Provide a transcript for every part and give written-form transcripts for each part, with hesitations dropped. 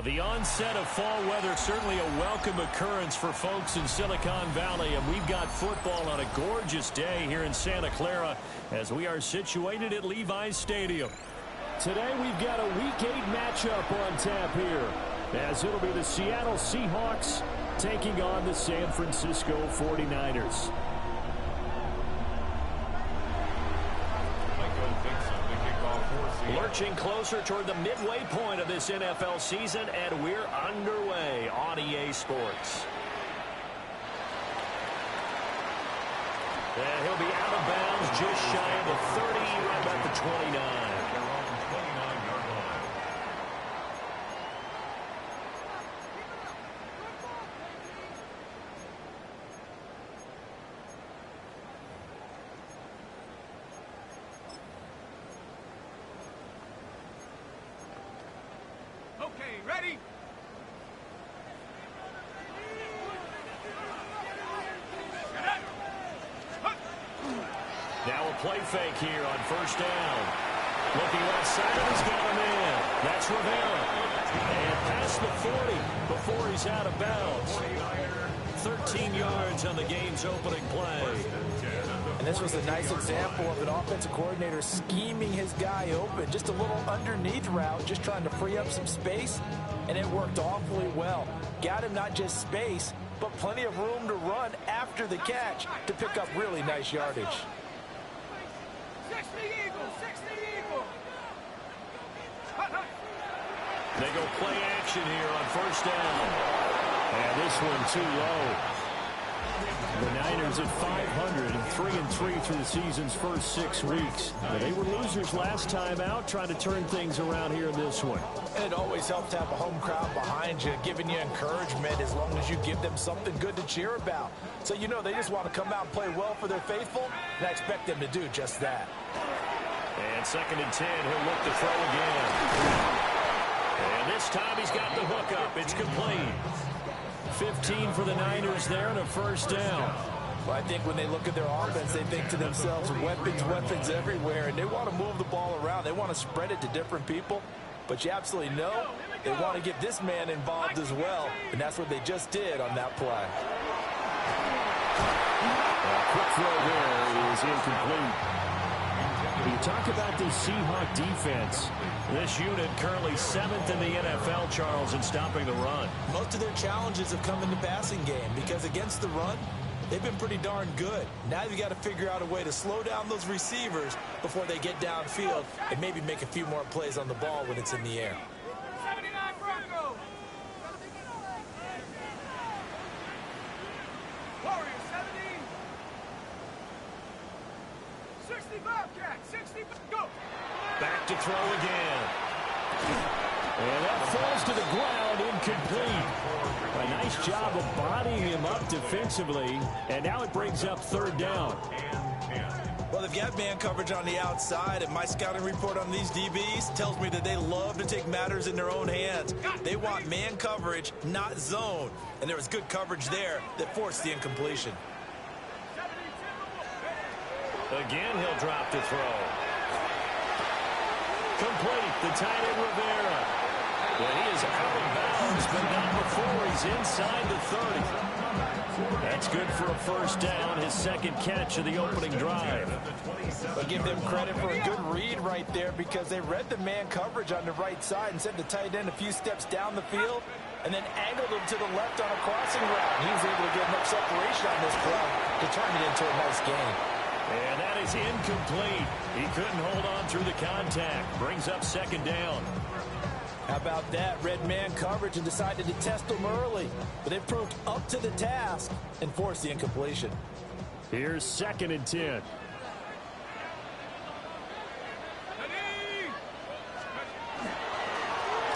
The onset of fall weather, certainly a welcome occurrence for folks in Silicon Valley, and we've got football on a gorgeous day here in Santa Clara as we are situated at Levi's Stadium. Today we've got a Week 8 matchup on tap here, as it'll be the Seattle Seahawks taking on the San Francisco 49ers. Lurching closer toward the midway point of this NFL season, and we're underway on EA Sports. And he'll be out of bounds just shy of the 30, right about the 29. Ready? Now a play fake here on first down. Looking left side, he's got him in. That's Rivera. And past the 40 before he's out of bounds. 13 yards on the game's opening play. And this was a nice example of an offensive coordinator scheming his guy open. Just a little underneath route, just trying to free up some space, and it worked awfully well. Got him not just space, but plenty of room to run after the catch to pick up really nice yardage. 60 Eagles, 60 Eagles. They go play action here on first down. And this one too low. The Niners at 500 and 3-3 through the season's first 6 weeks. They were losers last time out, trying to turn things around here in this one. And it always helps to have a home crowd behind you, giving you encouragement as long as you give them something good to cheer about. So you know they just want to come out and play well for their faithful, and I expect them to do just that. And 2nd and 10, he'll look to throw again. And this time he's got the hook up. It's complete. 15 for the Niners there and a first down. Well, I think when they look at their offense, they think to themselves, weapons everywhere, and they want to move the ball around. They want to spread it to different people, but you absolutely know they want to get this man involved as well, and that's what they just did on that play. A quick throw there is incomplete. You talk about this Seahawk defense. This unit currently 7th in the NFL, Charles, in stopping the run. Most of their challenges have come in the passing game because against the run, they've been pretty darn good. Now you've got to figure out a way to slow down those receivers before they get downfield and maybe make a few more plays on the ball when it's in the air. 79 Broncos. Warriors 70. 60 Bobcats, 60, go. Back to throw again. And that falls to the ground, incomplete. A nice job of bodying him up defensively, and now it brings up 3rd down. Well, they've got man coverage on the outside, and my scouting report on these DBs tells me that they love to take matters in their own hands. They want man coverage, not zone, and there was good coverage there that forced the incompletion. Again, he'll drop to throw. Complete, the tight end Rivera. Well, he is out of bounds, but not before he's inside the 30. That's good for a first down, his 2nd catch of the opening drive. I'll give them credit for a good read right there because they read the man coverage on the right side and sent the tight end a few steps down the field and then angled him to the left on a crossing route. He was able to get enough separation on this play to turn it into a nice gain. And that is incomplete. He couldn't hold on through the contact. Brings up 2nd down. How about that? Red man coverage and decided to test them early. But they proved up to the task and forced the incompletion. Here's 2nd and 10.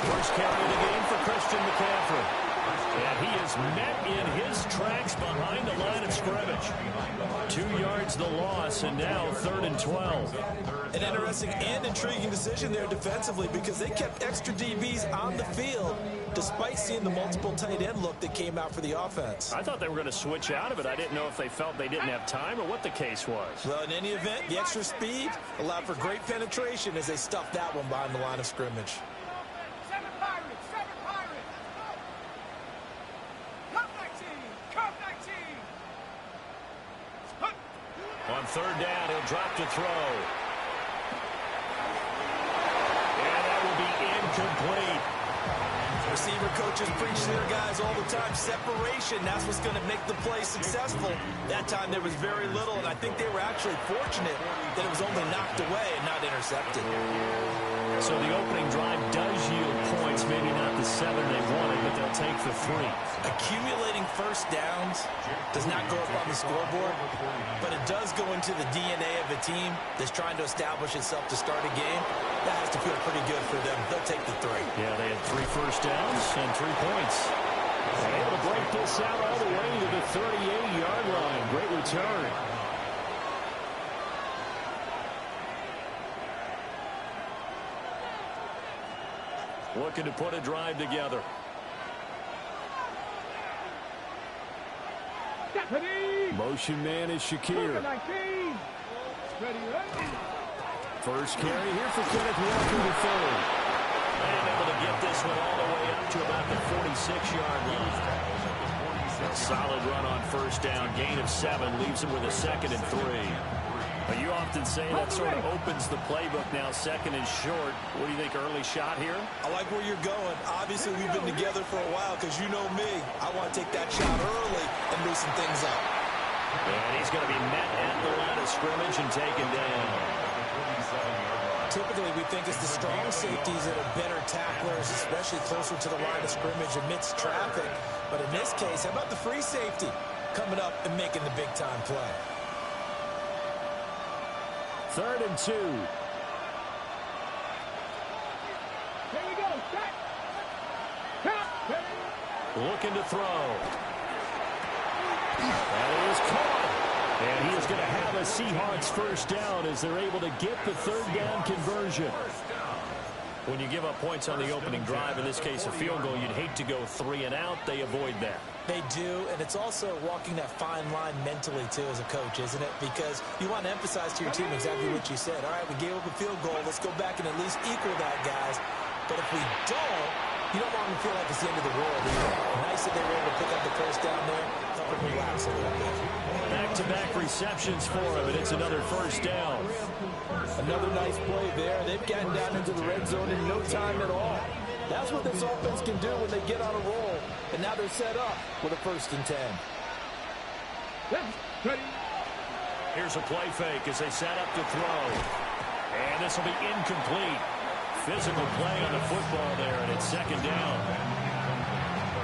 First carry of the game for Christian McCaffrey. And he is met in his tracks behind the line of scrimmage. 2 yards the loss, and now 3rd and 12. An interesting and intriguing decision there defensively because they kept extra DBs on the field despite seeing the multiple tight end look that came out for the offense. I thought they were going to switch out of it. I didn't know if they felt they didn't have time or what the case was. Well, in any event, the extra speed allowed for great penetration as they stuffed that one behind the line of scrimmage. 7 Pirates, 7 Pirates. On third down, he'll drop to throw. And that will be incomplete. Receiver coaches preach to their guys all the time. Separation, that's what's going to make the play successful. That time there was very little, and I think they were actually fortunate that it was only knocked away and not intercepted. So the opening drive does yield points, maybe not the 7 they wanted, but they'll take the 3. Accumulating first downs does not go up on the scoreboard, but it does go into the DNA of a team that's trying to establish itself to start a game. That has to feel pretty good for them. They'll take the 3. Yeah, they had 3 first downs and 3 points. And able to break this out all the way to the 38-yard line. Great return. Looking to put a drive together. Motion man is Shakir. First carry here for Kenneth Walker to third. And able to get this one all the way up to about the 46-yard line. Solid run on first down. Gain of 7 leaves him with a 2nd and 3. But you often say that sort of opens the playbook now, 2nd and short. What do you think, early shot here? I like where you're going. Obviously, we've been together for a while because you know me. I want to take that shot early and loosen things up. And he's going to be met at the line of scrimmage and taken down. Typically, we think it's the strong safeties that are better tacklers, especially closer to the line of scrimmage amidst traffic. But in this case, how about the free safety coming up and making the big-time play? 3rd and 2. Here we go. Set. Looking to throw. That is caught. And he is going to have a Seahawks first down as they're able to get the 3rd down conversion. When you give up points on the opening drive, in this case a field goal, you'd hate to go 3 and out. They avoid that. They do, and it's also walking that fine line mentally, too, as a coach, isn't it? Because you want to emphasize to your team exactly what you said. All right, we gave up a field goal. Let's go back and at least equal that, guys. But if we don't, you don't want to feel like it's the end of the world either. Nice that they were able to pick up the first down there. Help them relax a little bit. Back-to-back receptions for him, and it's another first down. Another nice play there. They've gotten down into the red zone in no time at all. That's what this offense can do when they get on a roll. And now they're set up with a 1st and 10. Here's a play fake as they set up to throw. And this will be incomplete. Physical play on the football there, and it's 2nd down.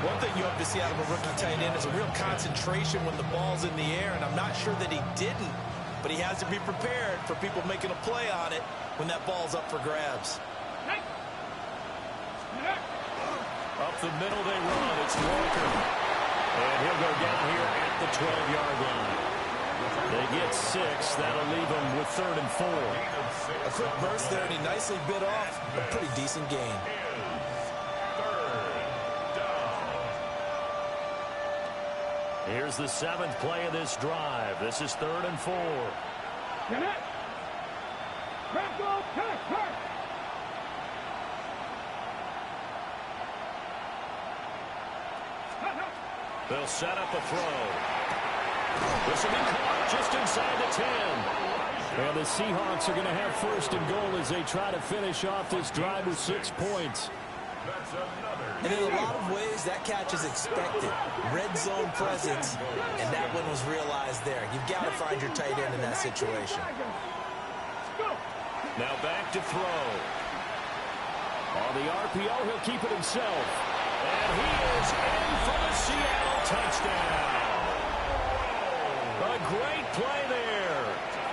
One thing you hope to see out of a rookie tight end is a real concentration when the ball's in the air, and I'm not sure that he didn't, but he has to be prepared for people making a play on it when that ball's up for grabs. Up the middle they run. It's Walker. And he'll go down here at the 12-yard line. They get 6. That'll leave them with 3rd and 4. A quick burst there, and he nicely bit off a pretty decent gain. Here's the 7th play of this drive. This is 3rd and 4. Get it. They'll set up a throw. This will be caught just inside the 10. And the Seahawks are going to have 1st and goal as they try to finish off this drive with 6 points. And in a lot of ways, that catch is expected. Red zone presence, and that one was realized there. You've got to find your tight end in that situation. Now back to throw. On the RPO, he'll keep it himself. And he is in for the Seattle touchdown. A great play there.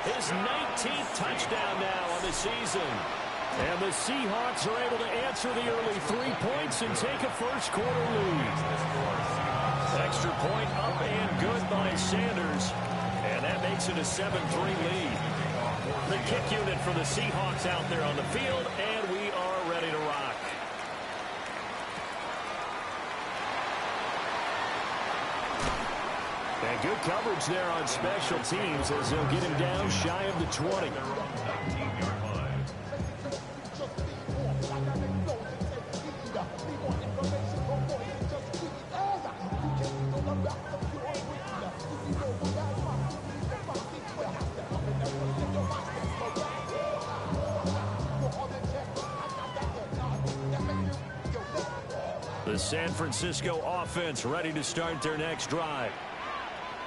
His 19th touchdown now on the season. And the Seahawks are able to answer the early 3 points and take a first-quarter lead. Extra point up and good by Sanders. And that makes it a 7-3 lead. The kick unit for the Seahawks out there on the field, and we are ready to rock. And good coverage there on special teams as they'll get him down shy of the 20. The San Francisco offense ready to start their next drive.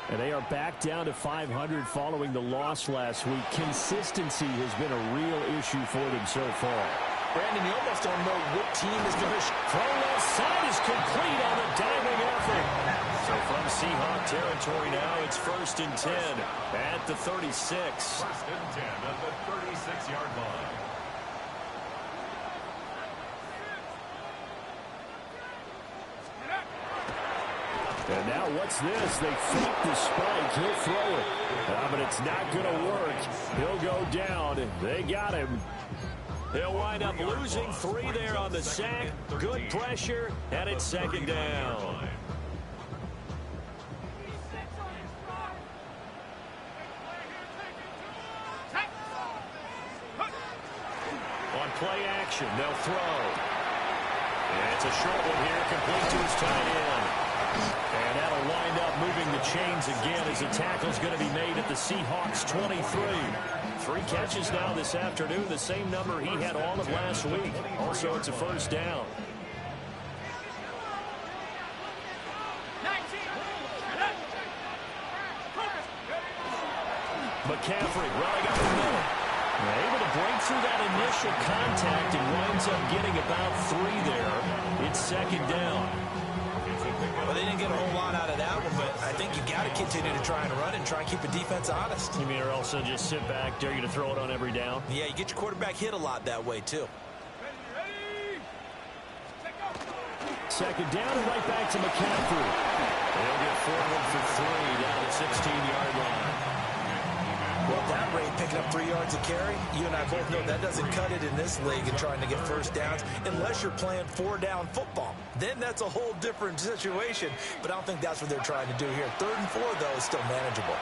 And they are back down to 500 following the loss last week. Consistency has been a real issue for them so far. Brandon, you almost don't know what team is going to... Throw left side is complete on the diving effort. So from Seahawk territory now, it's 1st and 10 at the 36. 1st and 10 at the 36-yard line. And now what's this? They fake the spike. He'll throw it. But it's not going to work. He'll go down. They got him. They'll wind up losing 3 there on the sack. Good pressure, and it's 2nd down. On play action, they'll throw. And it's a short one here, complete to his tight end. And that'll wind up moving the chains again as the tackle's going to be made at the Seahawks 23. 3 catches now this afternoon, the same number he had all of last week. Also, it's a 1st down. McCaffrey running up the middle. Able to break through that initial contact and winds up getting about 3 there. It's 2nd down. Well, they didn't get a whole lot out of that one, but I think you got to continue to try and run and try and keep the defense honest. You mean or also just sit back, dare you to throw it on every down? Yeah, you get your quarterback hit a lot that way, too. 2nd down and right back to McCaffrey. They'll get forward for 3 down at 16-yard line. Well, at that rate, picking up 3 yards a carry, you and I both know that doesn't cut it in this league and trying to get 1st downs unless you're playing 4-down football. Then that's a whole different situation, but I don't think that's what they're trying to do here. 3rd and 4, though, is still manageable.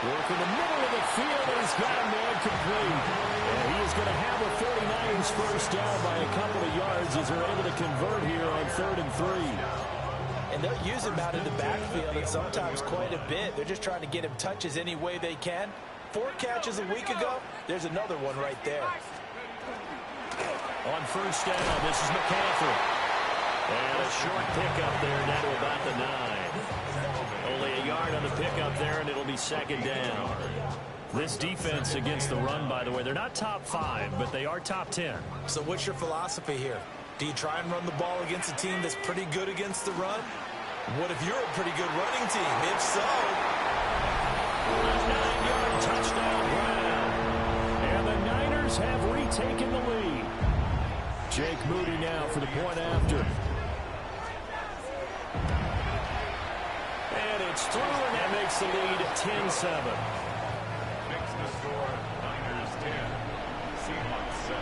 Work in the middle of the field, and he's got him there complete. And he is going to have a 49ers 1st down by a couple of yards as they're able to convert here on 3rd and 3. And they'll use him out in the backfield and sometimes quite a bit. They're just trying to get him touches any way they can. 4 catches a week ago. There's another one right there. On 1st down, this is McCaffrey. And a short pickup there down to about the 9. Only a yard on the pickup there, and it'll be 2nd down. This defense against the run, by the way, they're not top 5, but they are top 10. So what's your philosophy here? Do you try and run the ball against a team that's pretty good against the run? What if you're a pretty good running team? If so... A 9-yard touchdown Brown. And the Niners have retaken the lead. Jake Moody now for the point after. And it's through, and that makes the lead 10-7. Makes the score Niners 10, Seahawks 7.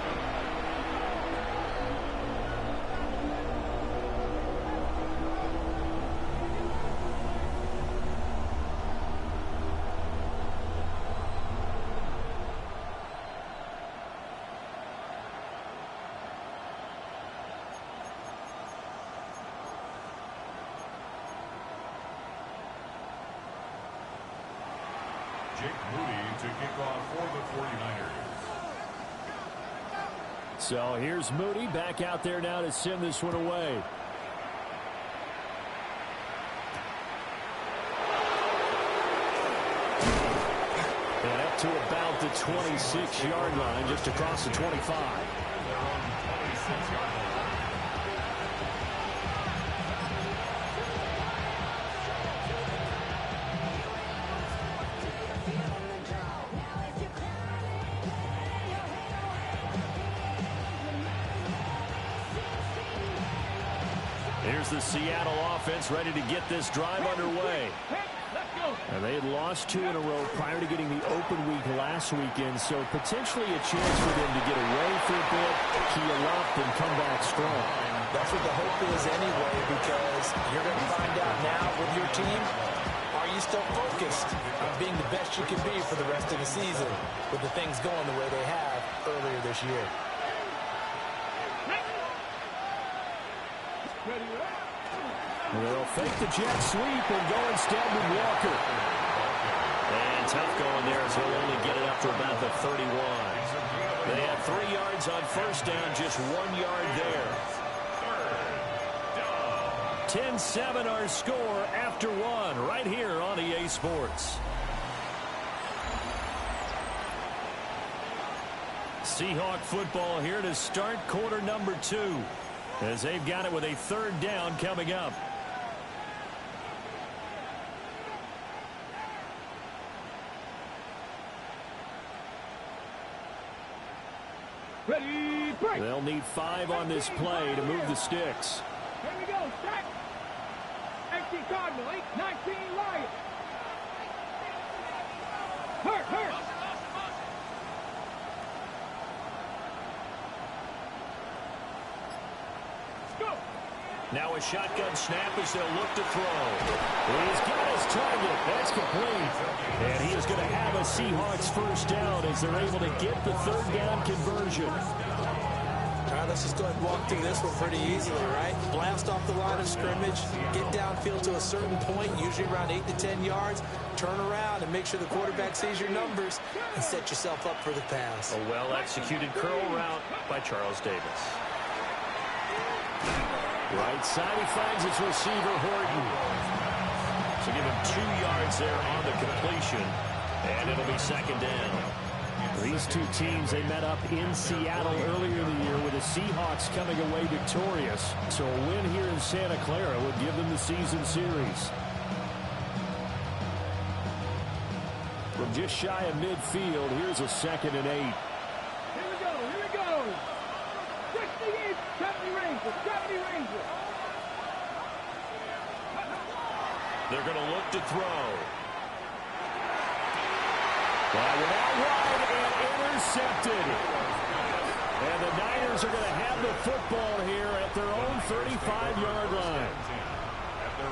Jake Moody to kick off for the 49ers. So here's Moody back out there now to send this one away. And up to about the 26-yard line, just across the 25. They're on 26-yard line. Here's the Seattle offense ready to get this drive underway. And they had lost 2 in a row prior to getting the open week last weekend, so potentially a chance for them to get away for a bit, keel up, and come back strong. That's what the hope is anyway, because you're going to find out now with your team, are you still focused on being the best you can be for the rest of the season with the things going the way they have earlier this year? They'll fake the jet sweep and go instead with Walker. And tough going there as he'll only get it up to about the 31. They have 3 yards on 1st down, just 1 yard there. 10-7 our score after one right here on EA Sports. Seahawk football here to start quarter number 2 as they've got it with a third down coming up. Ready, break. They'll need 5 on this play to move the sticks. Here we go, stack. Empty Cardinal, 8-19 Lions. Hurt. Now a shotgun snap as they'll look to throw. He's got his target. That's complete. And he is going to have a Seahawks first down as they're able to get the third down conversion. All right, let's just go ahead and walk through this one pretty easily, right? Blast off the line of scrimmage, get downfield to a certain point, usually around 8 to 10 yards, turn around and make sure the quarterback sees your numbers and set yourself up for the pass. A well-executed curl route by Charles Davis. Right side, he finds his receiver, Horton. So give him 2 yards there on the completion, and it'll be second down. These two teams, they met up in Seattle earlier in the year with the Seahawks coming away victorious. So a win here in Santa Clara would give them the season series. From just shy of midfield, here's a 2nd and 8. Here we go. 68, 70 Rangers. They're going to look to throw. Went out wide and intercepted. And the Niners are going to have the football here at their own 35-yard line.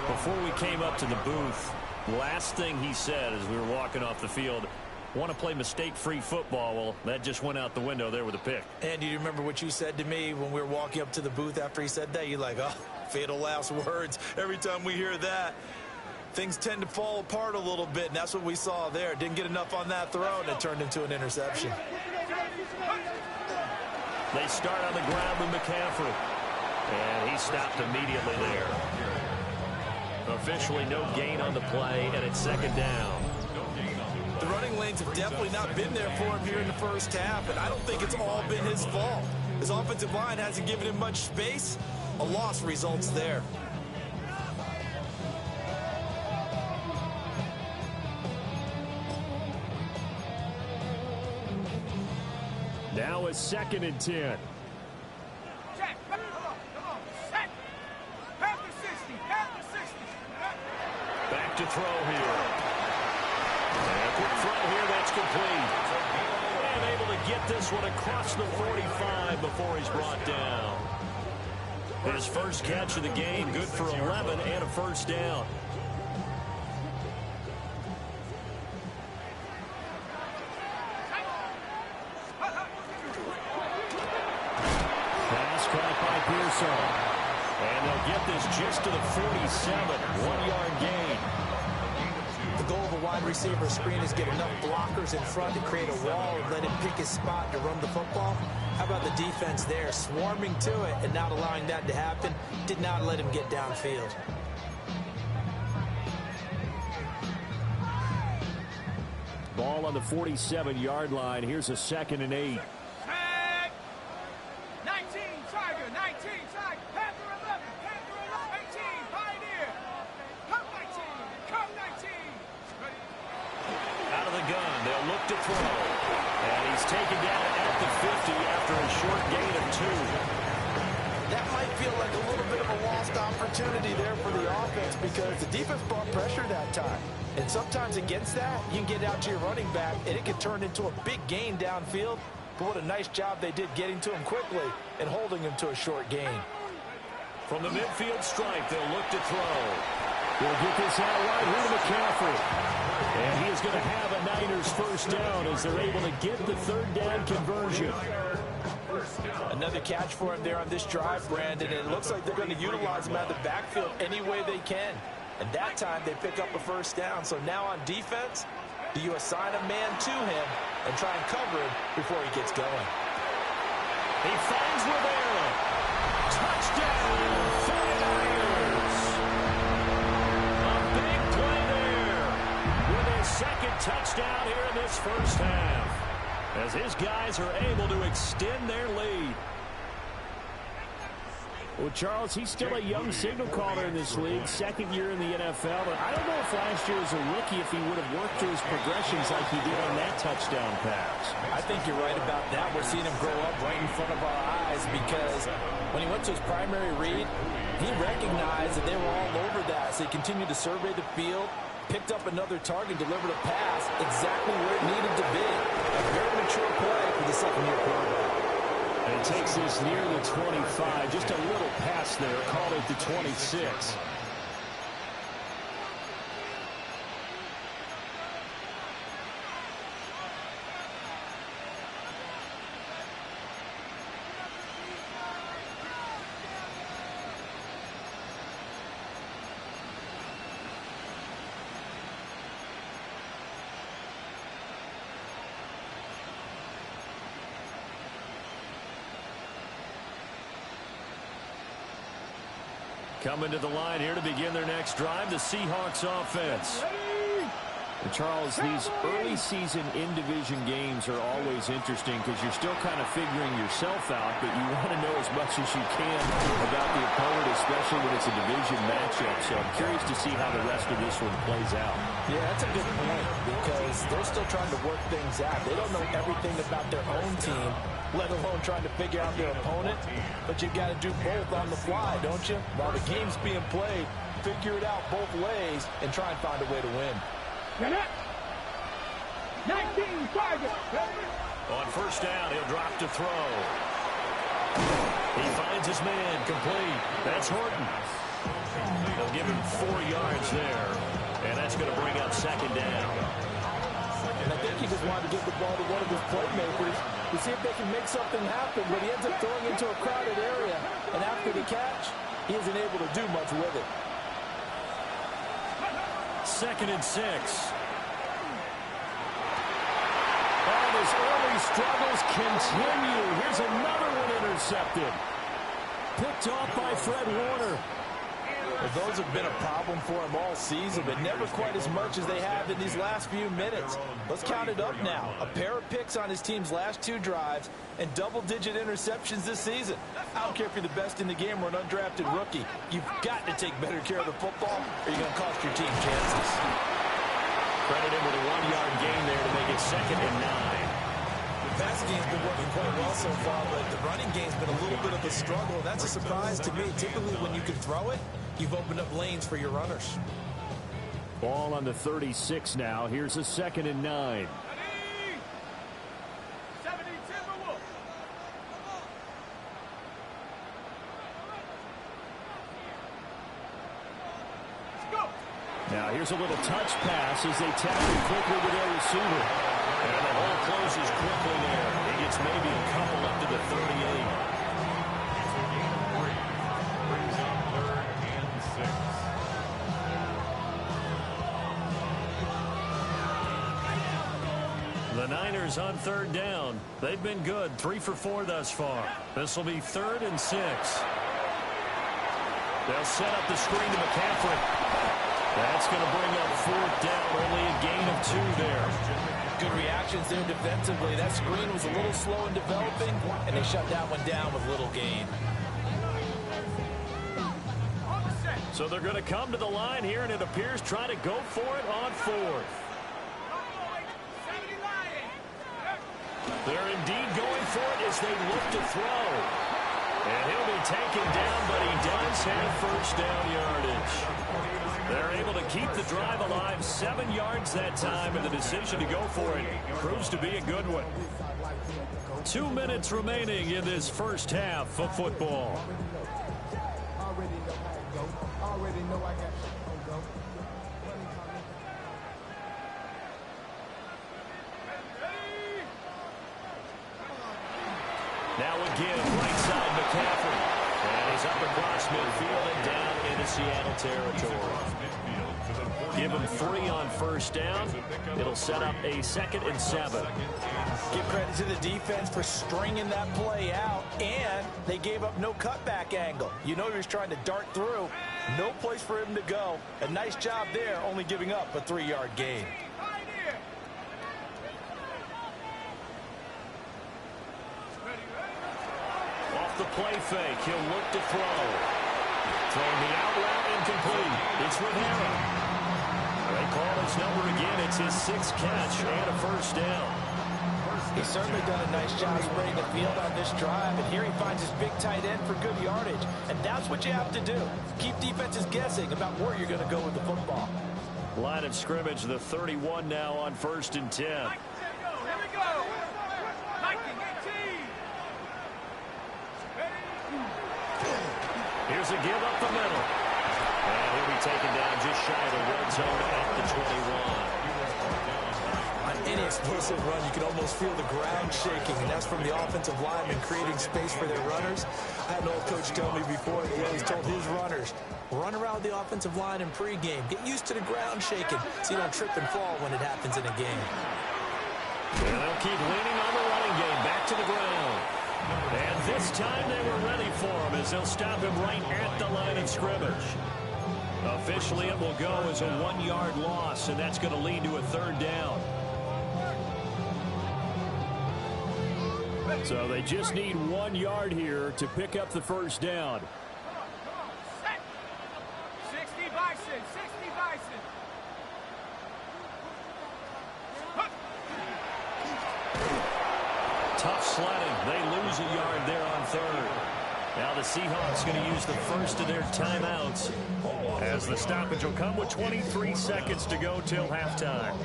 Before we came up to the booth, last thing he said as we were walking off the field, want to play mistake-free football. Well, that just went out the window there with a pick. And do you remember what you said to me when we were walking up to the booth after he said that? You're like, oh, fatal last words. Every time we hear that, things tend to fall apart a little bit, and that's what we saw there. Didn't get enough on that throw, and it turned into an interception. They start on the ground with McCaffrey. And he stopped immediately there. Officially no gain on the play, and it's second down. The running lanes have definitely not been there for him here in the first half, and I don't think it's all been his fault. His offensive line hasn't given him much space. A loss results there. Now a 2nd and 10. Check. Come on. Set. Half the 60. Back to throw here. And a quick throw here, that's complete. And able to get this one across the 45 before he's brought down. His first catch of the game, good for 11 and a first down. Pass caught by Pearson. And they'll get this just to the 47, 1-yard gain. The goal of a wide receiver screen is get enough blockers in front to create a wall and let him pick his spot to run the football. How about the defense there, swarming to it and not allowing that to happen? Did not let him get downfield. Ball on the 47-yard line. Here's a 2nd and 8. 19, Tiger. Panther 11. 18, Pioneer. Come 19. Out of the gun, they'll look to throw. And he's taken down at the 50 after a short gain of 2. That might feel like a little bit of a lost opportunity there for the offense because the defense brought pressure that time. And sometimes against that, you can get out to your running back, and it can turn into a big gain downfield. But what a nice job they did getting to him quickly and holding him to a short gain. From the midfield stripe, they'll look to throw. They'll get this out right here to McCaffrey. And he is going to have a Niners first down as they're able to get the third down conversion. Another catch for him there on this drive, Brandon, and it looks like they're going to utilize him out of the backfield any way they can. And that time they pick up a first down. So now on defense, do you assign a man to him and try and cover him before he gets going? He finds Rivera. Touchdown, 49ers. his second touchdown here in this first half, as his guys are able to extend their lead. Well, Charles, he's still a young signal caller in this league, second year in the NFL. But I don't know if last year as a rookie if he would have worked through his progressions like he did on that touchdown pass. I think you're right about that. We're seeing him grow up right in front of our eyes because when he went to his primary read, he recognized that they were all over that. So he continued to survey the field, picked up another target, delivered a pass exactly where it needed to be. A very mature play for the second-year quarterback. And it takes this near the 25. Just a little pass there. Call it the 26. Coming to the line here to begin their next drive, the Seahawks offense. And Charles, these early season in-division games are always interesting because you're still kind of figuring yourself out, but you want to know as much as you can about the opponent, especially when it's a division matchup. So I'm curious to see how the rest of this one plays out. Yeah, that's a good point because they're still trying to work things out. They don't know everything about their own team, let alone trying to figure out their opponent. But you've got to do both on the fly, don't you? While the game's being played, figure it out both ways and try and find a way to win. 19 targets. On first down, he'll drop to throw. He finds his man complete. That's Horton. They'll give him 4 yards there, and that's going to bring up second down. And I think he just wanted to give the ball to one of his playmakers to see if they can make something happen, but he ends up throwing into a crowded area, and after the catch, he isn't able to do much with it. 2nd and 6. And his early struggles continue. Here's another one intercepted. Picked off by Fred Warner. Well, those have been a problem for him all season, but never quite as much as they have in these last few minutes. Let's count it up now. A pair of picks on his team's last 2 drives and double-digit interceptions this season. I don't care if you're the best in the game or an undrafted rookie. You've got to take better care of the football or you're going to cost your team chances. Credit him with a 1-yard gain there to make it 2nd and 9. The passing game's been working quite well so far, but the running game's been a little bit of a struggle. That's a surprise to me. Typically, when you can throw it, you've opened up lanes for your runners. Ball on the 36 now. Here's a 2nd and 9. Now here's a little touch pass as they tackle quickly to their receiver. And the hole closes quickly there. He gets maybe a couple up to the 38. Brings up 3rd and 6. The Niners on 3rd down. They've been good. 3 for 4 thus far. This will be 3rd and 6. They'll set up the screen to McCaffrey. That's going to bring up 4th down. Only a gain of 2 there. Good reactions there defensively. That screen was a little slow in developing, and they shut that one down with little gain. So they're going to come to the line here, and it appears trying to go for it on 4th. They're indeed going for it as they look to throw. And he'll be taken down, but he does have first down yardage. They're able to keep the drive alive, 7 yards that time, and the decision to go for it proves to be a good one. 2 minutes remaining in this first half of football. Now again, right side McCaffrey. And he's up across midfield and down into Seattle territory. Give him 3 on first down. It'll set up a 2nd and 7. Give credit to the defense for stringing that play out, and they gave up no cutback angle. You know he was trying to dart through. No place for him to go. A nice job there, only giving up a 3-yard gain. play fake. He'll look to throw. Throwing the out route incomplete. It's Rivera. They call his number again. It's his 6th catch and a first down. He's certainly done a nice job spreading the field on this drive, and here he finds his big tight end for good yardage. And that's what you have to do. Keep defenses guessing about where you're going to go with the football. Line of scrimmage, the 31 now on 1st and 10. Here we go. Here's a give up the middle. And he'll be taken down just shy of the red zone at the 21. On any explosive run, you can almost feel the ground shaking, and that's from the offensive linemen creating space for their runners. I had an old coach tell me before that he always told his runners, run around the offensive line in pregame. Get used to the ground shaking so you don't trip and fall when it happens in a game. And they'll keep leaning on the running game. Back to the ground. And this time they were ready for him as they'll stop him right at the line of scrimmage. Officially, it will go as a 1-yard loss, and that's going to lead to a 3rd down. So they just need 1 yard here to pick up the first down. 60 Bison, 60 Bison. Tough sledding. They lose a yard there on 3rd. Now the Seahawks going to use the first of their timeouts as the stoppage will come with 23 seconds to go till halftime.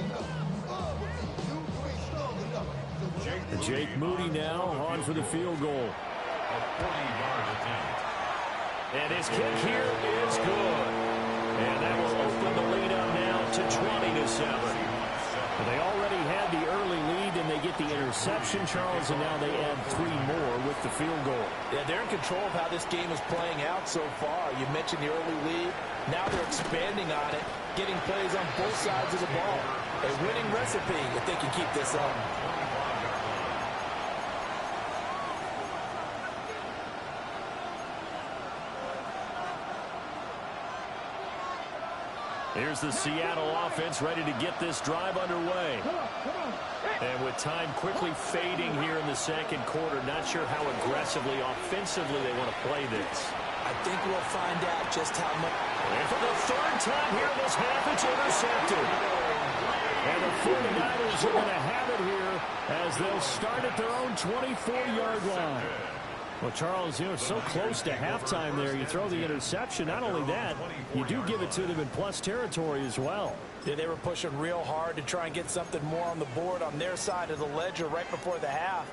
Jake Moody now on for the field goal. And his kick here is good. And that will open the lead up now to 20-7. They already had the early lead, and they get the interception, Charles, and now they add 3 more with the field goal. Yeah, they're in control of how this game is playing out so far. You mentioned the early lead. Now they're expanding on it, getting plays on both sides of the ball. A winning recipe if they can keep this up. Here's the Seattle offense ready to get this drive underway. And with time quickly fading here in the 2nd quarter, not sure how aggressively, offensively they want to play this. I think we'll find out just how much. And for the 3rd time here this half, it's intercepted. And the 49ers are going to have it here as they'll start at their own 24-yard line. Well, Charles, so close to halftime there. You throw the interception. Not only that, you do give it to them in plus territory as well. Yeah, they were pushing real hard to try and get something more on the board on their side of the ledger right before the half.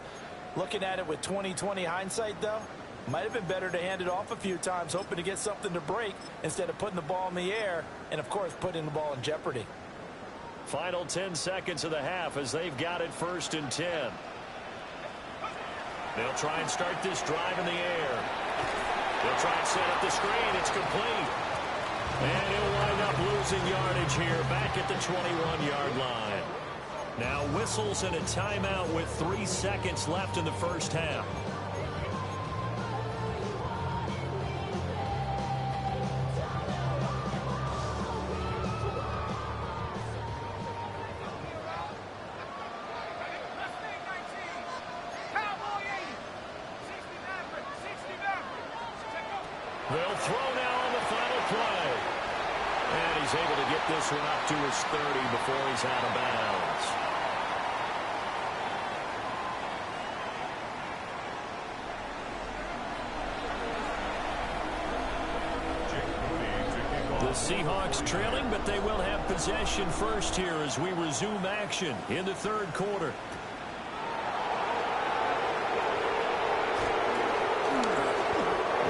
Looking at it with 20/20 hindsight, though, might have been better to hand it off a few times, hoping to get something to break instead of putting the ball in the air and, of course, putting the ball in jeopardy. Final 10 seconds of the half as they've got it 1st and 10. They'll try and start this drive in the air. They'll try and set up the screen. It's complete. And he'll wind up losing yardage here back at the 21-yard line. Now whistles and a timeout with 3 seconds left in the first half. They'll throw now on the final play. And he's able to get this one up to his 30 before he's out of bounds. The Seahawks trailing, but they will have possession first here as we resume action in the 3rd quarter.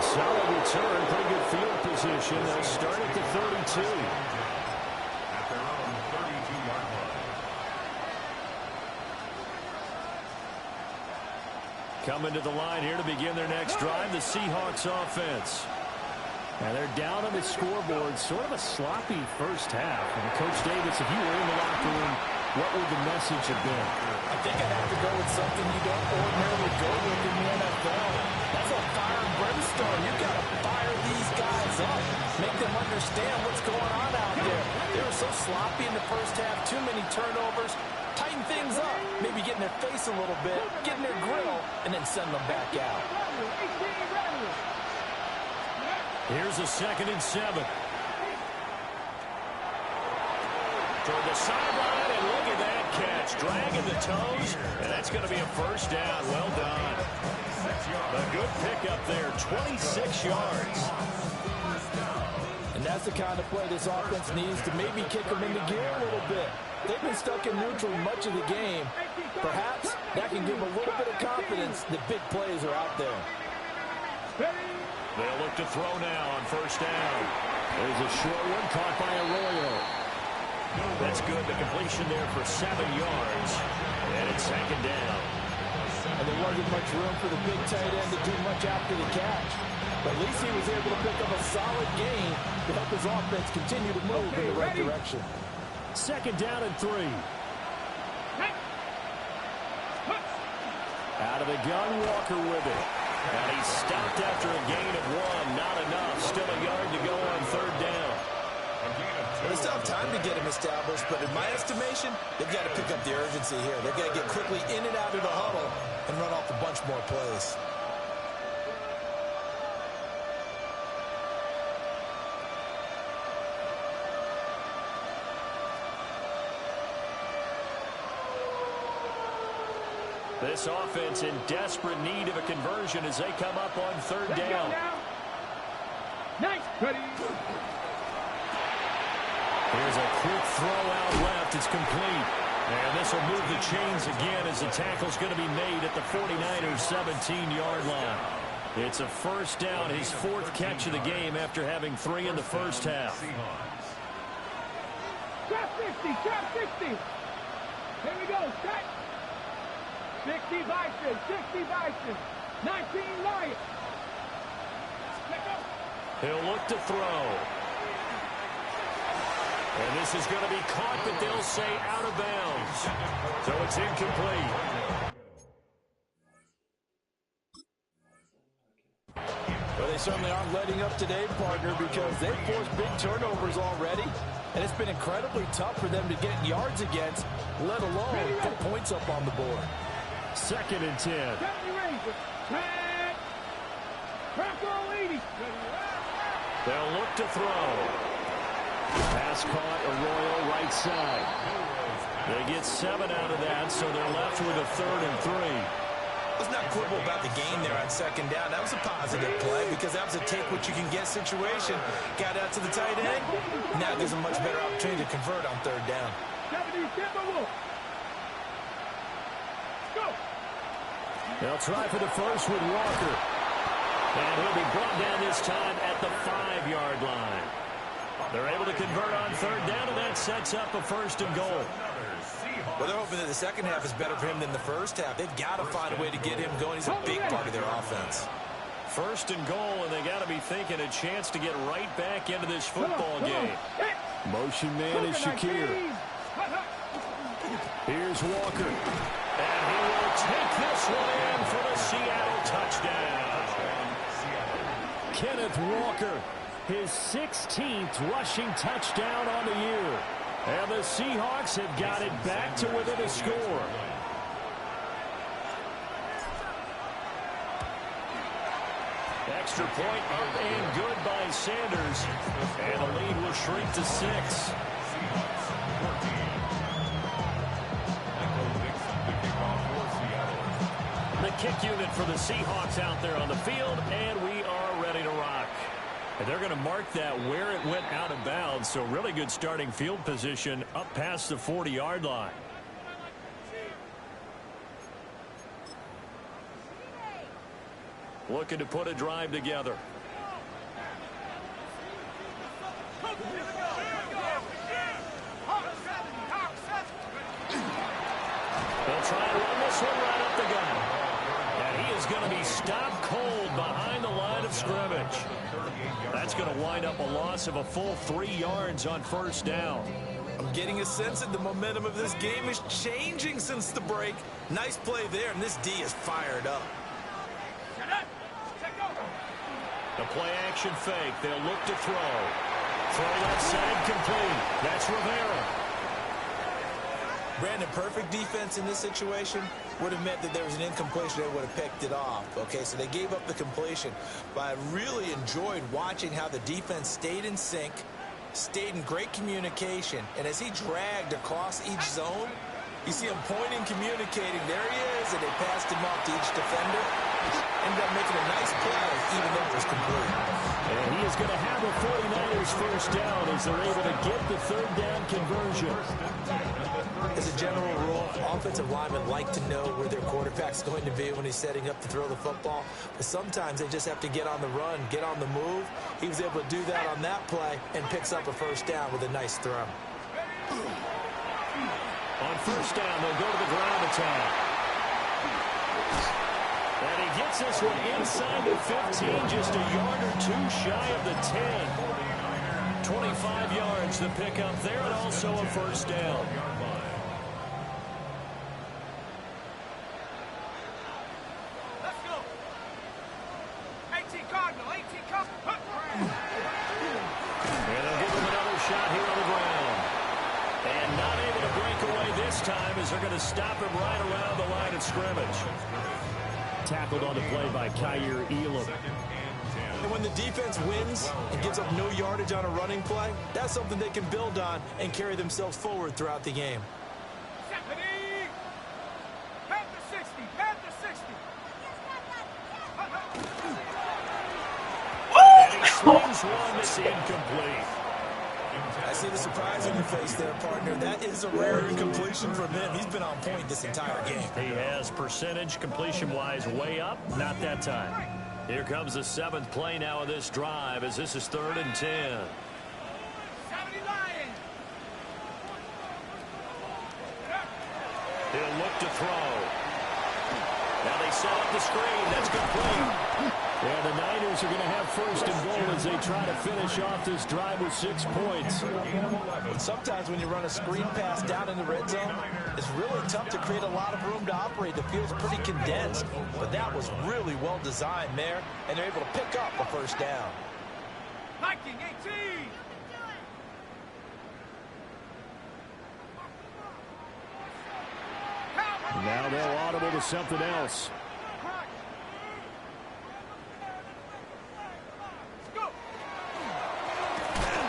Solid return, pretty good field position. They'll start at the 32. At their own 32-yard line. Coming to the line here to begin their next drive, the Seahawks offense. And they're down on the scoreboard, sort of a sloppy first half. And Coach Davis, if you were in the locker room what would the message have been? I think I'd have to go with something you don't ordinarily go with in the NFL. That's a fire and brimstone. You got to fire these guys up. Make them understand what's going on out there. They were so sloppy in the first half. Too many turnovers. Tighten things up. Maybe get in their face a little bit. Get in their grill. And then send them back out. Here's a 2nd and 7. Toward the sideline, and look at that catch. Dragging the toes, and that's going to be a first down. Well done. A good pickup there, 26 yards. And that's the kind of play this offense needs to maybe kick them into gear a little bit. They've been stuck in neutral much of the game. Perhaps that can give them a little bit of confidence that big plays are out there. They'll look to throw now on first down. There's a short one caught by Arroyo. That's good. The completion there for 7 yards. And it's 2nd down. And there wasn't much room for the big tight end to do much after the catch. But at least he was able to pick up a solid gain to help his offense continue to move in the right direction. 2nd down and 3. Out of the gun, Walker with it. And he stopped after a gain of 1. Not enough. Still a yard to go on 3rd down. Well, they still have time to get him established, but in my estimation, they've got to pick up the urgency here. They've got to get quickly in and out of the huddle and run off a bunch more plays. This offense in desperate need of a conversion as they come up on 3rd down. Nice. Ready. Here's a quick throw out left. It's complete. And this will move the chains again as the tackle's going to be made at the 49ers 17-yard line. It's a first down, his 4th catch of the game after having 3 in the first half. Trap 60, trap 60. Here we go, set. 60 Bison, 60 Bison, 19 Lions. He'll look to throw. And this is going to be caught, but they'll say out of bounds. So it's incomplete. Well, they certainly aren't letting up today, partner, because they've forced big turnovers already. And it's been incredibly tough for them to get yards against, let alone put points up on the board. 2nd and 10. They'll look to throw. Pass caught, Arroyo right side. They get 7 out of that, so they're left with a 3rd and 3. Let's not quibble about the gain there on 2nd down. That was a positive play because that was a take-what-you-can-get situation. Got out to the tight end. Now gives them much better opportunity to convert on 3rd down. They'll try for the first with Walker. And he'll be brought down this time at the 5-yard line. They're able to convert on 3rd down, and that sets up a 1st and goal. Well, they're hoping that the second half is better for him than the first half. They've got to find a way to get him going. He's a big part of their offense. 1st and goal, and they got to be thinking a chance to get right back into this football game. Motion man is Shakir. Here's Walker. And he will take this one in for the Seattle touchdown. Kenneth Walker, his 16th rushing touchdown on the year. And the Seahawks have got it back to within a score. Extra point up and good by Sanders. And the lead will shrink to 6. The kick unit for the Seahawks out there on the field, and we are ready to rock. And they're going to mark that where it went out of bounds, so really good starting field position up past the 40-yard line. Looking to put a drive together. They'll try to run this one right up the gut. And he is going to be stopped cold behind the line of scrimmage. That's going to wind up a loss of a full 3 yards on 1st down. I'm getting a sense that the momentum of this game is changing since the break. Nice play there, and this D is fired up. The play-action fake. They'll look to throw. Throw left side complete. That's Rivera. Brandon, perfect defense in this situation would have meant that there was an incompletion. They would have picked it off. Okay, so they gave up the completion. But I really enjoyed watching how the defense stayed in sync, stayed in great communication. And as he dragged across each zone, you see him pointing, communicating. There he is, and they passed him off to each defender. Ended up making a nice play, even though it was complete. And he is going to have a 49ers first down as they're able to get the third down conversion. As a general rule, offensive linemen like to know where their quarterback's going to be when he's setting up to throw the football. But sometimes they just have to get on the run, get on the move. He was able to do that on that play and picks up a first down with a nice throw. On first down, they'll go to the ground attack. And he gets this one inside the 15, just a yard or two shy of the 10. 25 yards to pick up there, and also a first down. Let's go. 18 Cardinal, 18 Cardinal. And they'll give him another shot here on the ground. And not able to break away this time as they're going to stop him right around the line of scrimmage. Tackled on the play by Kyer Elam. And when the defense wins and gives up no yardage on a running play, that's something they can build on and carry themselves forward throughout the game. Stephanie! Panther 60, Panther 60. And he swings one that's incomplete. I see the surprise on your face there, partner. That is a rare incompletion from him. He's been on point this entire game. He has percentage completion-wise way up. Not that time. Here comes the 7th play now of this drive as this is 3rd and 10. 70 Lions. He'll look to throw. Now they set up the screen. That's complete. And the Niners are going to have first and goal as they try to finish off this drive with 6 points. Sometimes when you run a screen pass down in the red zone, it's really tough to create a lot of room to operate. The field's pretty condensed, but that was really well designed there, and they're able to pick up the first down. Viking 18. Now they'll audible to something else.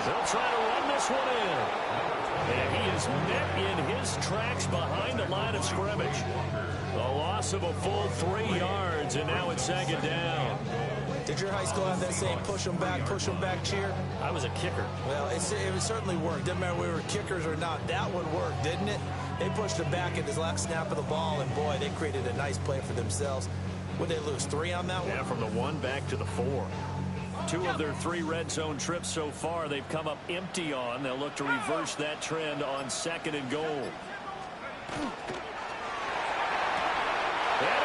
They'll try to run this one in. And he is met in his tracks behind the line of scrimmage. A loss of a full 3 yards, and now it's 2nd down. Did your high school have that same push them back cheer? I was a kicker. Well, it certainly worked. Didn't matter whether we were kickers or not. That one worked, didn't it? They pushed him back at his last snap of the ball, and boy, they created a nice play for themselves. Would they lose 3 on that one? Yeah, from the 1 back to the 4. 2 of their 3 red zone trips so far they've come up empty on. They'll look to reverse that trend on 2nd and goal. And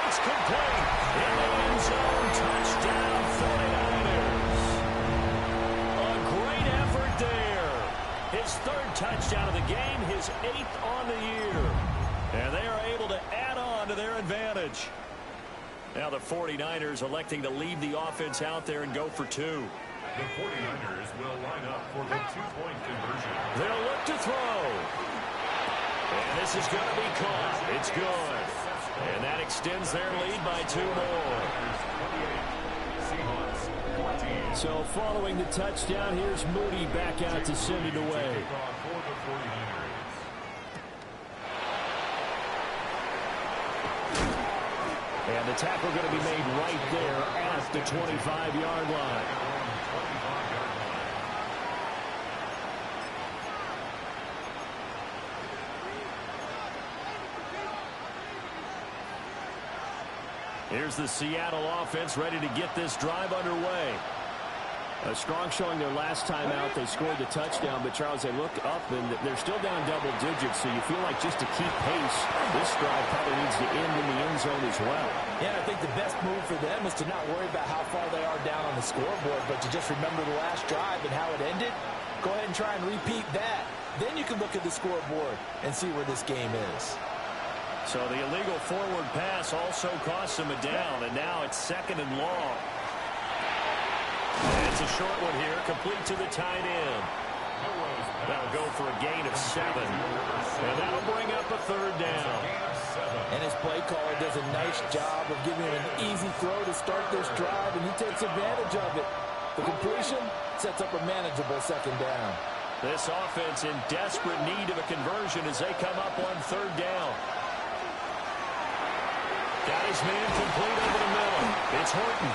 it's complete. In the end zone, touchdown 49ers. A great effort there. His 3rd touchdown of the game, his 8th on the year. And they are able to add on to their advantage. Now the 49ers electing to leave the offense out there and go for 2. The 49ers will line up for the 2-point conversion. They'll look to throw. And this is going to be caught. It's good. And that extends their lead by 2 more. So following the touchdown, here's Moody back out to send it away. And the tackle going to be made right there at the 25-yard line. Here's the Seattle offense ready to get this drive underway. A strong showing their last time out. They scored the touchdown, but Charles, they look up and they're still down double digits, so you feel like just to keep pace, this drive probably needs to end in the end zone as well. Yeah, I think the best move for them is to not worry about how far they are down on the scoreboard, but to just remember the last drive and how it ended. Go ahead and try and repeat that. Then you can look at the scoreboard and see where this game is. So the illegal forward pass also costs him a down, and now it's 2nd and long. And it's a short one here, complete to the tight end. That'll go for a gain of 7. And that'll bring up a 3rd down. And his play caller does a nice job of giving him an easy throw to start this drive, and he takes advantage of it. The completion sets up a manageable 2nd down. This offense in desperate need of a conversion as they come up on 3rd down. Got his man complete over the middle. It's Horton.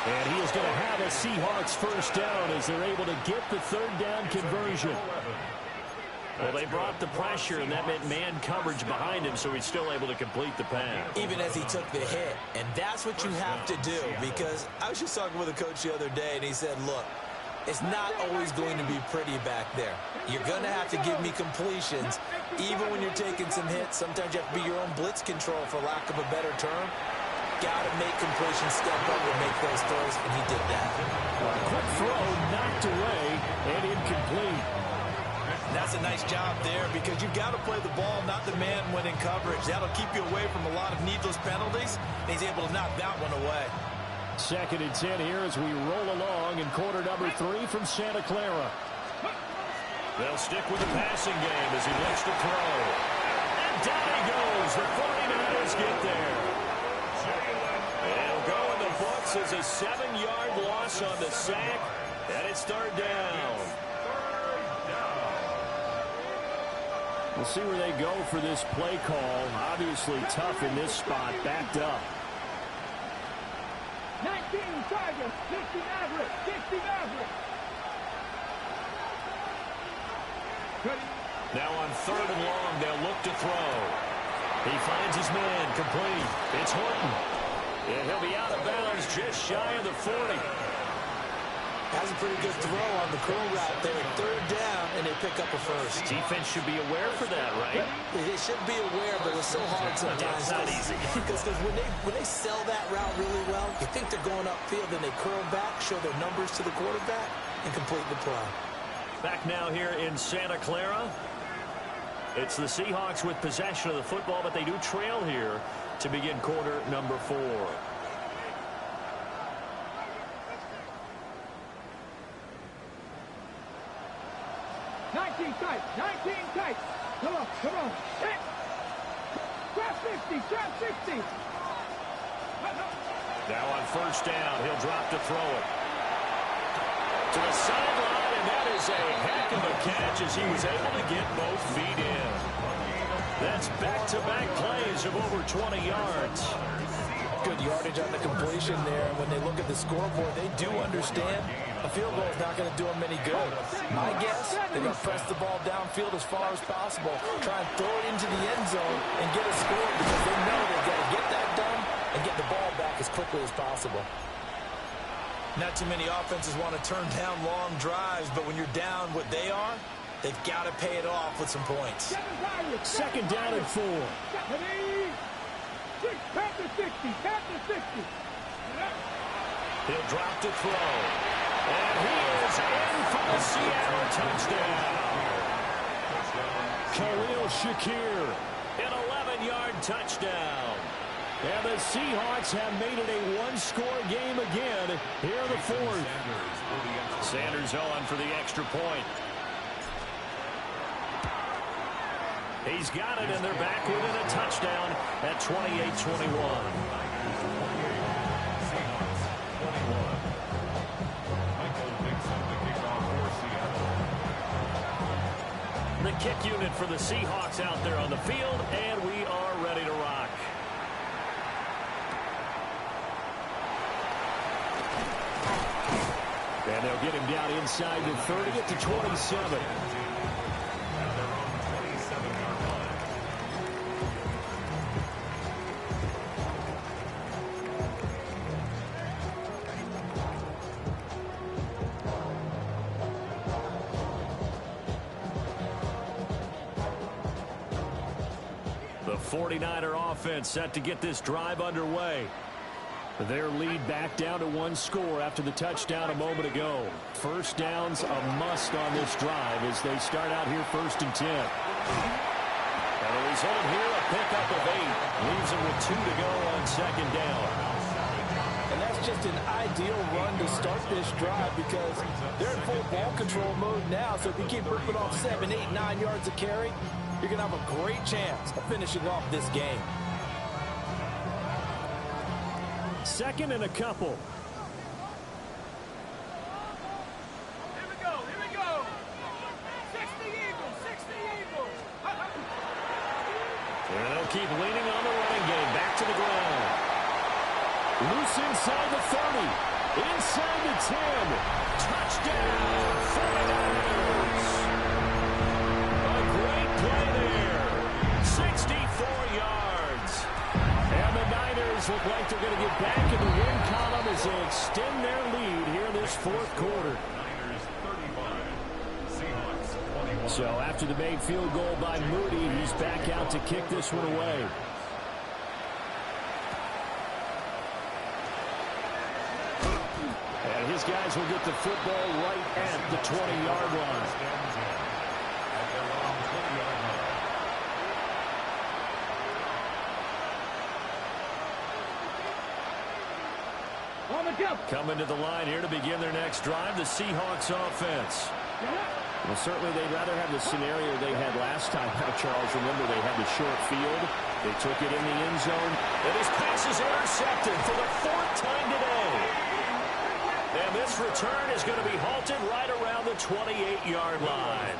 And he is going to have a Seahawks 1st down as they're able to get the 3rd down conversion. Well, they brought the pressure, and that meant man coverage behind him, so he's still able to complete the pass. Even as he took the hit. And that's what you have to do, because I was just talking with a coach the other day, and he said, look, it's not always going to be pretty back there. You're going to have to give me completions, even when you're taking some hits. Sometimes you have to be your own blitz control, for lack of a better term. Got to make completions, step up and make those throws, and he did that. Quick throw, knocked away, and incomplete. That's a nice job there, because you've got to play the ball, not the man when in coverage. That'll keep you away from a lot of needless penalties, and he's able to knock that one away. 2nd and 10 here as we roll along in quarter number 3 from Santa Clara. They'll stick with the passing game as he looks to throw. And down he goes. The 49ers get there. They'll go in the books as a 7-yard loss on the sack, and it's 3rd down. We'll see where they go for this play call. Obviously tough in this spot, backed up. 19 Tigers, 60 Maverick, 60 Maverick. Now on 3rd and long, they'll look to throw. He finds his man, complete. It's Horton. And he'll be out of bounds just shy of the 40. Has a pretty good throw on the curl route there. 3rd down, and they pick up a 1st. Defense should be aware for that, right? They should be aware, but it's so hard sometimes. It's not easy. Because when they sell that route really well, you think they're going upfield, then they curl back, show their numbers to the quarterback, and complete the play. Back now here in Santa Clara. It's the Seahawks with possession of the football, but they do trail here to begin quarter number 4. Tight, 19 tight. Come on, come on. Hit. Trap 60, trap 60. Now on 1st down, he'll drop to throw it. To the sideline, and that is a heck of a catch as he was able to get both feet in. That's back-to-back plays of over 20 yards. Good yardage on the completion there. And when they look at the scoreboard, they do understand a field goal is not going to do them any good. My guess, they're going to press the ball downfield as far as possible, try and throw it into the end zone and get a score, because they know they've got to get that done and get the ball back as quickly as possible. Not too many offenses want to turn down long drives, but when you're down what they are, they've got to pay it off with some points. 2nd down and 4. Tap to 60, tap to 60. He'll drop to throw. And he is in for the Seattle touchdown. Khalil Shakir, an 11-yard touchdown. And the Seahawks have made it a 1-score game again here in the 4th. Sanders on for the extra point. He's got it, and they're back within a touchdown at 28-21. The kick unit for the Seahawks out there on the field, and we are ready to rock. And they'll get him down inside the 30 to 27. The 49er offense set to get this drive underway. Their lead back down to one score after the touchdown a moment ago. First down's a must on this drive as they start out here 1st and 10. And the result here, a pickup of 8. Leaves them with 2 to go on 2nd down. And that's just an ideal run to start this drive because they're in full ball control mode now. So if you keep ripping off 7, 8, 9 yards of carry, you're going to have a great chance of finishing off this game. 2nd and a couple. Here we go, here we go. 60 Eagles, 60 Eagles. And they'll keep leaning on the running game. Back to the ground. Loose inside the 30. Inside the 10. Touchdown, 49ers. A great play there. 64 yards. And the Niners look like they're going to get back in the win column as they extend their lead here in this 4th quarter. So after the made field goal by Moody, he's back out to kick this one away. And his guys will get the football right at the 20-yard line. Coming to the line here to begin their next drive, the Seahawks offense. Well, certainly they'd rather have the scenario they had last time. Now, Charles, remember they had the short field. They took it in the end zone. And his pass is intercepted for the 4th time today. And this return is going to be halted right around the 28-yard line.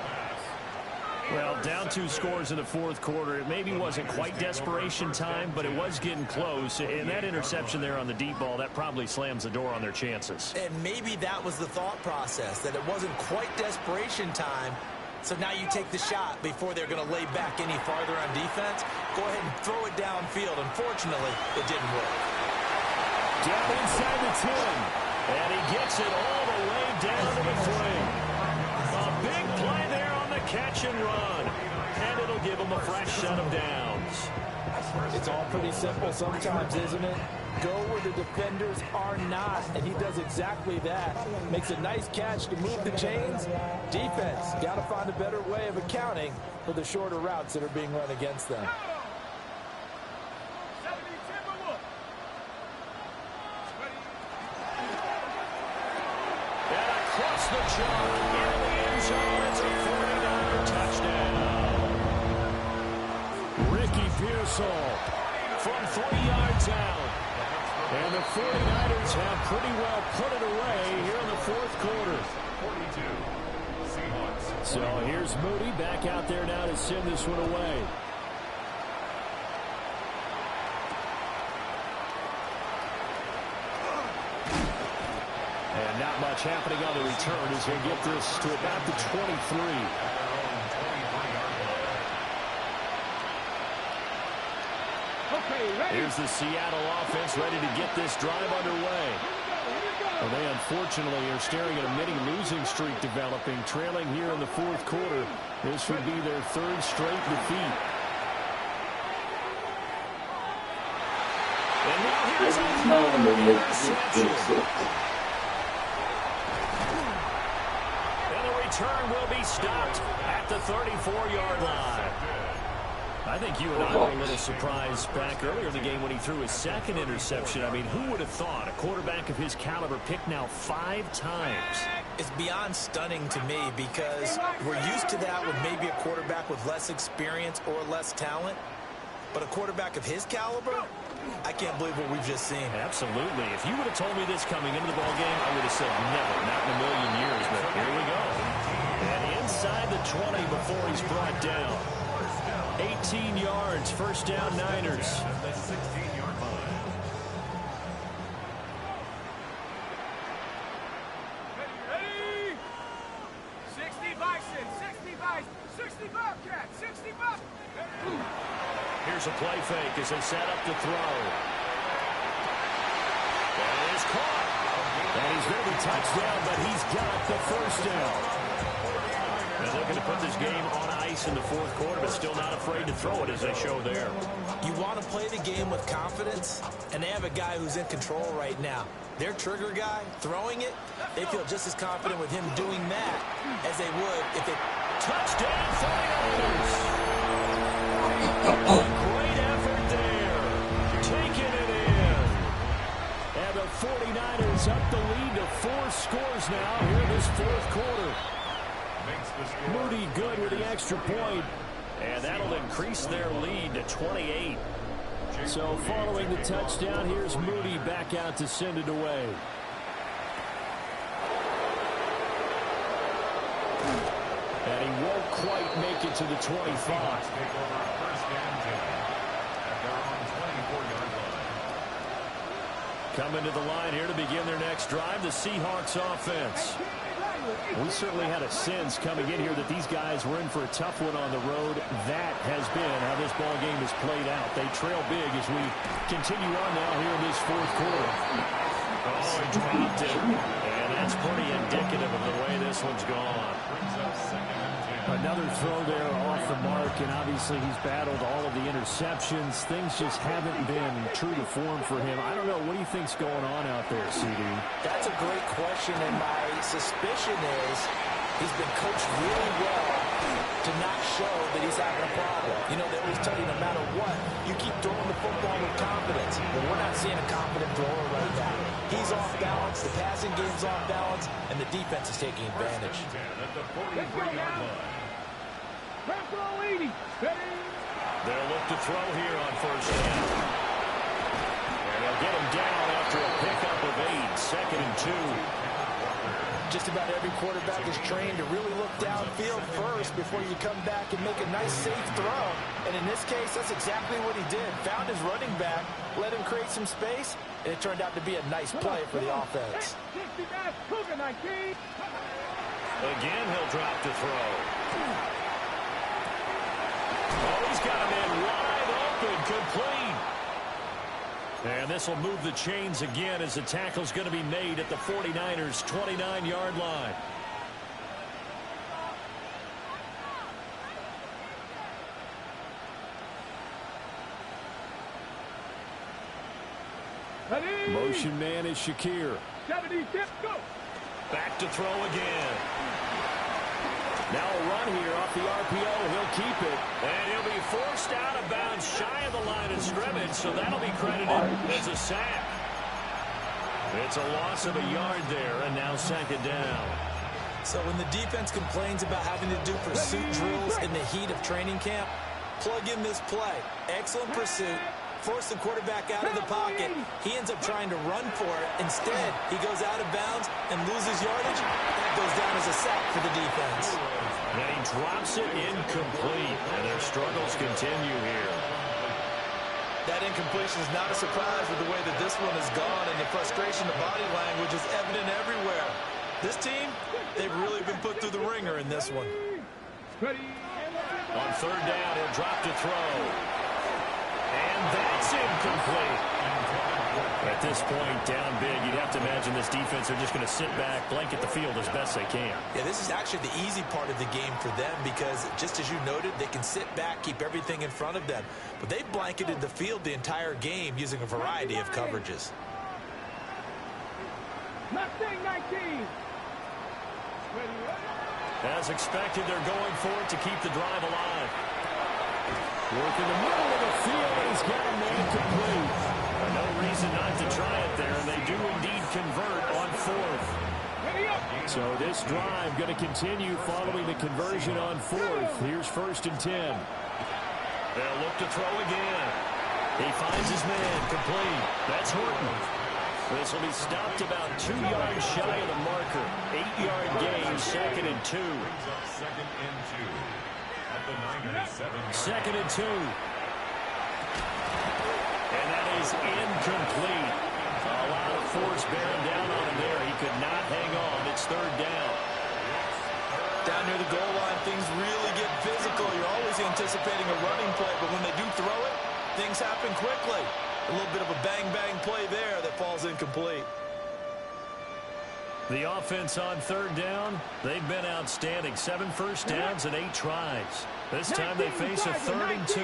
Well, down 2 scores in the 4th quarter. It maybe wasn't quite desperation time, but it was getting close. And that interception there on the deep ball, that probably slams the door on their chances. And maybe that was the thought process, that it wasn't quite desperation time. So now you take the shot before they're going to lay back any farther on defense. Go ahead and throw it downfield. Unfortunately, it didn't work. Down inside the 10. And he gets it all the way down to the 3. A big play there on the catch and run. And it'll give him a fresh set of downs. It's all pretty simple sometimes, isn't it? Go where the defenders are not, and he does exactly that. Makes a nice catch to move the chains. Defense, got to find a better way of accounting for the shorter routes that are being run against them. And across the chalk, into the end zone, it's a 49er touchdown. Ricky Pearsall from 3 yards out. And the 49ers have pretty well put it away here in the 4th quarter. 42. Seahawks. So here's Moody back out there now to send this one away. And not much happening on the return as they get this to about the 23. Here's the Seattle offense ready to get this drive underway. Well, they unfortunately are staring at a mini-losing streak developing, trailing here in the 4th quarter. This would be their 3rd straight defeat. And now here's a interception. And the return will be stopped at the 34-yard line. I think you and I were a little surprised back earlier in the game when he threw his 2nd interception. I mean, who would have thought a quarterback of his caliber picked now 5 times? It's beyond stunning to me because we're used to that with maybe a quarterback with less experience or less talent. But a quarterback of his caliber, I can't believe what we've just seen. Absolutely. If you would have told me this coming into the ballgame, I would have said never, not in a million years. But here we go. And inside the 20 before he's brought down. 18 yards, first down Niners. At the 16-yard line. Ready? 60 Bison, 60 Bison, 60 Bobcat, 60 Bobcat. Here's a play fake as they set up to throw. And it is caught. And he's going to be touched down, but he's got the first down. And looking to put this game on ice in the fourth quarter, but still not afraid to throw it as they show there. You want to play the game with confidence, and they have a guy who's in control right now. Their trigger guy, throwing it, they feel just as confident with him doing that as they would if they... Touchdown, 49ers! A great effort there. Taking it in. And the 49ers up the lead to 4 scores now here in this fourth quarter. Moody good with the extra point. And that'll increase their lead to 28. So following the touchdown, here's Moody back out to send it away. And he won't quite make it to the 25. Coming to the line here to begin their next drive, the Seahawks offense. We certainly had a sense coming in here that these guys were in for a tough one on the road. That has been how this ball game has played out. They trail big as we continue on now here in this fourth quarter. Oh, he dropped it. And that's pretty indicative of the way this one's gone. Another throw there off the mark, and obviously he's battled all of the interceptions. Things just haven't been true to form for him. I don't know. What do you think's going on out there, CD? That's a great question, and my suspicion is he's been coached really well to not show that he's having a problem. You know, they always tell you no matter what, you keep throwing the football with confidence. But we're not seeing a confident thrower right now. He's off balance, the passing game's off balance, and the defense is taking advantage. They'll look to throw here on first down. And they'll get him down after a pickup of 8, 2nd and 2. Just about every quarterback is trained to really look downfield first before you come back and make a nice, safe throw. And in this case, that's exactly what he did. Found his running back, let him create some space, and it turned out to be a nice play for the offense. Again, he'll drop to throw. Oh, he's got him in wide open, complete. And this will move the chains again as the tackle's going to be made at the 49ers' 29-yard line. Motion man is Shakir. 70, go. Back to throw again. Now a run here off the RPO. He'll keep it. And he'll be forced out of bounds shy of the line of scrimmage, so that'll be credited as a sack. It's a loss of a yard there, and now 2nd down. So when the defense complains about having to do pursuit drills in the heat of training camp, plug in this play. Excellent pursuit. Force the quarterback out of the pocket. He ends up trying to run for it. Instead, he goes out of bounds and loses yardage. That goes down as a sack for the defense. And he drops it incomplete. And their struggles continue here. That incompletion is not a surprise with the way that this one has gone, and the frustration, the body language is evident everywhere. This team, they've really been put through the ringer in this one. On 3rd down, he'll drop to throw. And that's incomplete. At this point, down big, you'd have to imagine this defense are just going to sit back, blanket the field as best they can. Yeah, this is actually the easy part of the game for them because, just as you noted, they can sit back, keep everything in front of them. But they've blanketed the field the entire game using a variety of coverages. Mustang 19. As expected, they're going for it to keep the drive alive. Work in the middle of the field, and he's got a man complete. No reason not to try it there, and they do indeed convert on 4th. So this drive going to continue following the conversion on 4th. Here's 1st and 10. They'll look to throw again. He finds his man complete. That's Horton. This will be stopped about 2 yards shy of the marker. 8-yard gain, 2nd and 2. 2nd and 2. And that is incomplete. A lot of force bearing down on him there. He could not hang on. It's 3rd down. Down near the goal line, things really get physical. You're always anticipating a running play, but when they do throw it, things happen quickly. A little bit of a bang-bang play there that falls incomplete. The offense on third down, they've been outstanding. 7 first downs and 8 tries. This time they face a 3rd and 2.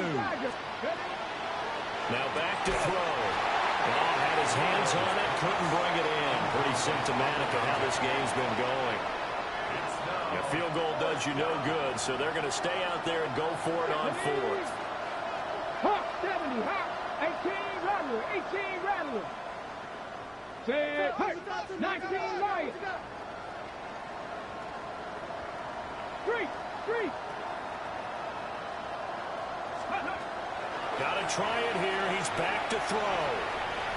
Now back to throw. Oh, had his hands on it, couldn't bring it in. Pretty symptomatic of how this game's been going. A field goal does you no good, so they're going to stay out there and go for it on 4th. Hawk 70, Hawk 18 Rattler, 18 Rattler. Set, hurt, 19 Lion. 3. Got to try it here. He's back to throw.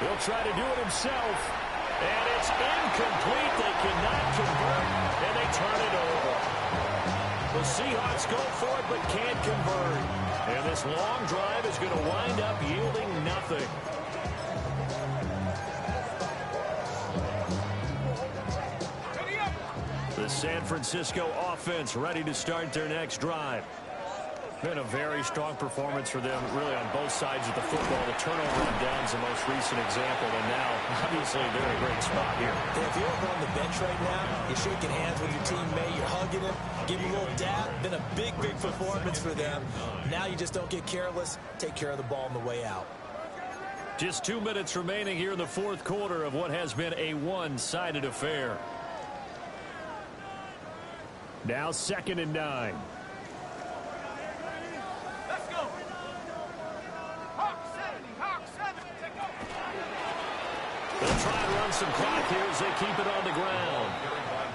He'll try to do it himself. And it's incomplete. They cannot convert, and they turn it over. The Seahawks go for it, but can't convert. And this long drive is going to wind up yielding nothing. The San Francisco offense ready to start their next drive. Been a very strong performance for them, really, on both sides of the football. The turnover on downs the most recent example, and now, obviously, they're in a great spot here. If you're over on the bench right now, you're shaking hands with your teammate, you're hugging him, give him a little dab. Been a big performance for them. Now you just don't get careless. Take care of the ball on the way out. Just 2 minutes remaining here in the 4th quarter of what has been a one-sided affair. Now 2nd and 9. They'll try and run some clock here as they keep it on the ground.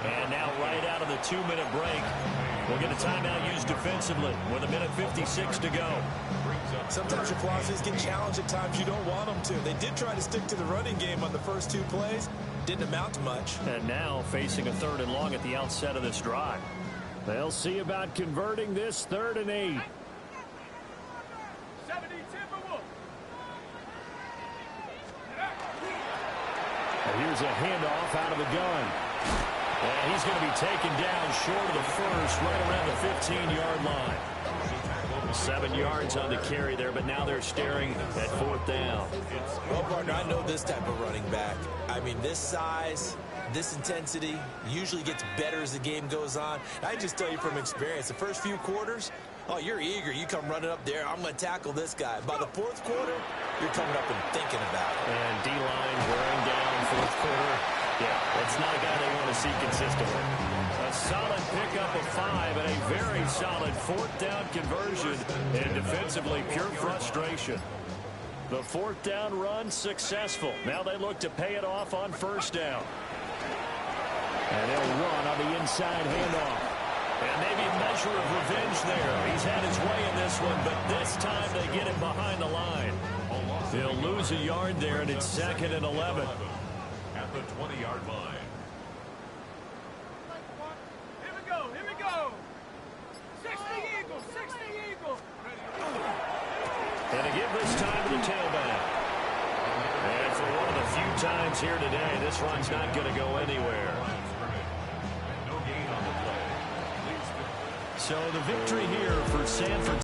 And now right out of the 2-minute break, we'll get a timeout used defensively with 1:56 to go. Sometimes your philosophies get challenged at times you don't want them to. They did try to stick to the running game on the first 2 plays. Didn't amount to much. And now facing a 3rd and long at the outset of this drive. They'll see about converting this 3rd and 8. Here's a handoff out of the gun. And he's going to be taken down short of the first, right around the 15-yard line. 7 yards on the carry there, but now they're staring at 4th down. Well, partner, I know this type of running back. I mean, this size, this intensity usually gets better as the game goes on. I just tell you from experience, the first few quarters, oh, you're eager. You come running up there. I'm going to tackle this guy. By the 4th quarter, you're coming up and thinking about it. And D-line wearing down 4th quarter. Yeah, that's not a guy they want to see consistently. A solid pickup of 5 and a very solid 4th down conversion. And defensively, pure frustration. The 4th down run successful. Now they look to pay it off on 1st down. And they'll run on the inside handoff. And maybe a measure of revenge there. He's had his way in this one, but this time they get him behind the line. They'll lose a yard there, and it's 2nd and 11. At the 20-yard line. Here we go. 60 Eagles. And to give this time to the tailback. And for one of the few times here today, this run's not going to go anywhere. So the victory here for San Francisco.